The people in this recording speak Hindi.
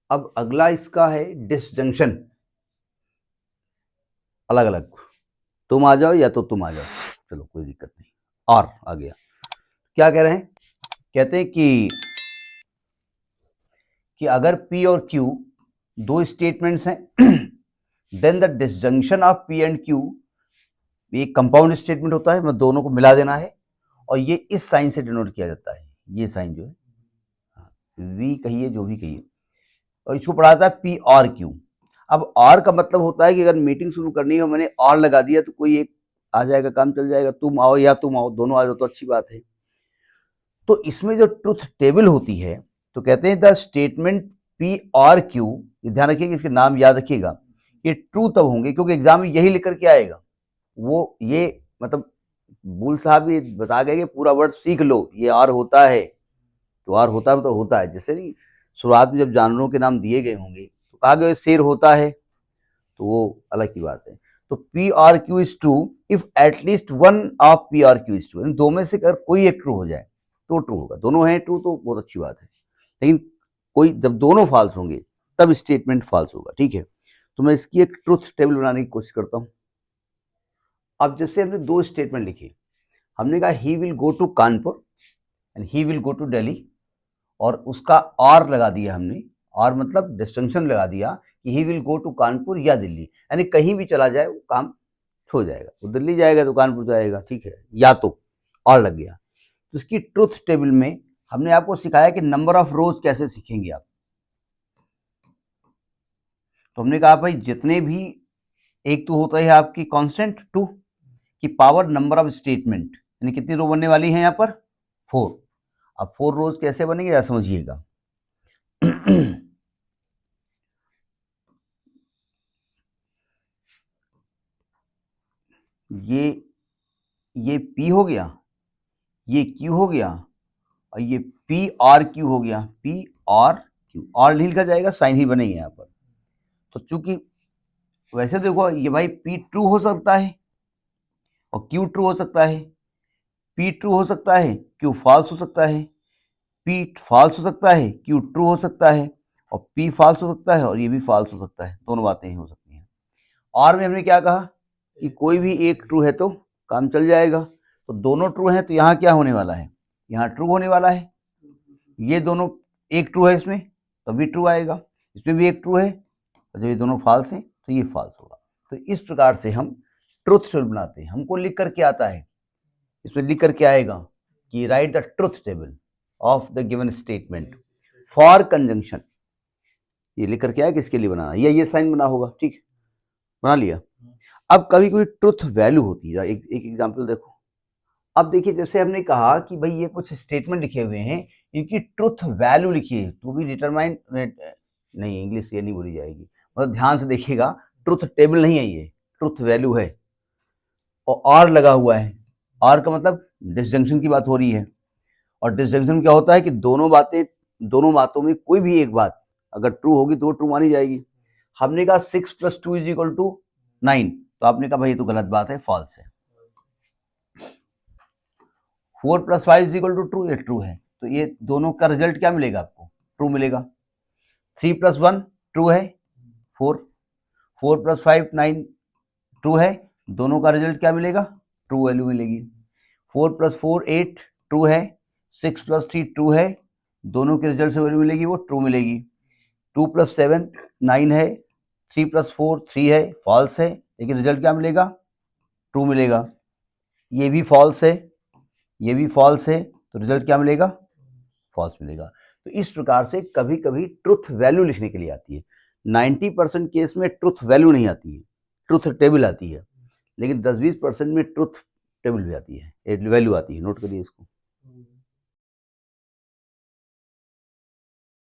अब अगला इसका है डिसजंक्शन, अलग अलग, तुम आ जाओ या तो तुम आ जाओ, चलो कोई दिक्कत नहीं। और आ गया, क्या कह रहे हैं, कहते हैं कि अगर P और Q दो स्टेटमेंट्स हैं then the disjunction of P and Q, ये कंपाउंड स्टेटमेंट होता है, मतलब दोनों को मिला देना है, और ये इस साइन से डिनोट किया जाता है, ये साइन जो है V कहिए जो भी कहिए, और इसको पढ़ाता है P और Q। अब और का मतलब होता है कि अगर मीटिंग शुरू करनी हो, मैंने और लगा दिया तो कोई एक आ जाएगा, काम चल जाएगा, तुम आओ या तुम आओ, दोनों आ जाओ तो अच्छी बात है। तो इसमें जो ट्रुथ टेबल होती है, तो कहते हैं द स्टेटमेंट P और Q, ध्यान रखिएगा, इसके नाम याद रखिएगा, ये ट्रू तब होंगे क्योंकि एग्जाम में यही लिख करके आएगा। वो ये मतलब बुल साहब ये बता गए कि पूरा वर्ड सीख लो, ये और होता है तो और होता है तो होता है, जैसे नहीं शुरुआत में जब जानवरों के नाम दिए गए होंगे तो कहा गया शेर होता है, तो वो अलग की बात है। तो P और Q is true if at least one of P और Q इज ट्रू, दो में से अगर कोई एक ट्रू हो जाए तो ट्रू होगा, दोनों हैं ट्रू तो बहुत अच्छी बात है, लेकिन कोई जब दोनों फॉल्स होंगे तब स्टेटमेंट फॉल्स होगा, ठीक है। तो मैं इसकी एक ट्रुथ टेबल बनाने की कोशिश करता हूँ। अब जैसे हमने दो स्टेटमेंट लिखे, हमने कहा he will go to Kanpur and he will go to Delhi, और उसका और लगा दिया हमने, और मतलब डिस्टिंक्शन लगा दिया कि he will go to Kanpur या दिल्ली, यानी कहीं भी चला जाए वो काम हो जाएगा, वो दिल्ली जाएगा तो कानपुर जाएगा, ठीक है, या तो और लग गया। तो इसकी ट्रुथ टेबल में हमने आपको सिखाया कि नंबर ऑफ रोज कैसे सीखेंगे आप। तो हमने कहा भाई जितने भी, एक तो होता है आपकी कांस्टेंट 2 की पावर नंबर ऑफ स्टेटमेंट, यानी कितनी रो बनने वाली है यहाँ पर 4। अब 4 रोज कैसे बनेंगे या समझिएगा ये P हो गया, ये Q हो गया, और ये P और Q हो गया, P और Q, और नहीं लिखा जाएगा, साइन ही बनेंगे यहाँ पर। तो चूंकि वैसे देखो ये भाई P ट्रू हो सकता है और Q ट्रू हो सकता है, P ट्रू हो सकता है, Q फॉल्स हो सकता है, P फॉल्स हो सकता है, Q ट्रू हो सकता है, और P फॉल्स हो सकता है और ये भी फॉल्स हो सकता है, दोनों बातें ही हो सकती हैं। और में हमने क्या कहा कि कोई भी एक ट्रू है तो काम चल जाएगा, तो दोनों ट्रू हैं तो यहाँ क्या होने वाला है, यहाँ ट्रू होने वाला है, ये दोनों एक ट्रू है इसमें तभी ट्रू आएगा, इसमें भी एक ट्रू है, और जब ये दोनों फॉल्स हैं तो ये फॉल्स होगा। तो इस प्रकार से हम ट्रुथ टेबल बनाते हैं। हमको लिख करके आता है, इसमें लिख करके आएगा कि right the truth table of the given statement for conjunction, ये लिख करके आया किसके लिए बनाना, ये साइन बना होगा, ठीक, बना लिया। अब कभी कोई ट्रुथ वैल्यू होती है, एक एग्जांपल देखो। अब देखिए जैसे हमने कहा कि भाई ये कुछ स्टेटमेंट लिखे हुए हैं, इनकी ट्रुथ वैल्यू लिखिए, टू बी डिटरमाइंड, नहीं इंग्लिश ये नहीं बोली जाएगी, मतलब ध्यान से देखिएगा, ट्रुथ टेबल नहीं है ये, ट्रुथ वैल्यू है, और लगा हुआ है, और का मतलब डिसजंक्शन की बात हो रही है, और डिसजंक्शन क्या होता है कि दोनों बातों में कोई भी एक बात अगर ट्रू होगी तो ट्रू मानी जाएगी। हमने कहा 6 + 2 = 9, तो आपने कहा भाई ये तो गलत बात है, फॉल्स है। 4 + 5 = ट्रू, ये ट्रू है, तो ये दोनों का रिजल्ट क्या मिलेगा आपको, ट्रू मिलेगा। 3 + 1 ट्रू है, 4 + 5 9 ट्रू है, दोनों का रिजल्ट क्या मिलेगा, ट्रू वैल्यू मिलेगी। 4 + 4 8 ट्रू है, 6 + 3 ट्रू है, दोनों के रिजल्ट से वैल्यू मिलेगी वो ट्रू मिलेगी। 2 + 7 9 है, 3 + 4 3 है, फॉल्स है, लेकिन रिजल्ट क्या मिलेगा, ट्रू मिलेगा। ये भी फॉल्स है, ये भी फॉल्स है, तो रिजल्ट क्या मिलेगा, फॉल्स मिलेगा। तो इस प्रकार से कभी कभी ट्रुथ वैल्यू लिखने के लिए आती है, 90% केस में ट्रुथ वैल्यू नहीं आती है, ट्रुथ टेबल आती है, लेकिन 10-20% में ट्रुथ टेबल भी आती है, वैल्यू आती है, नोट करिए इसको।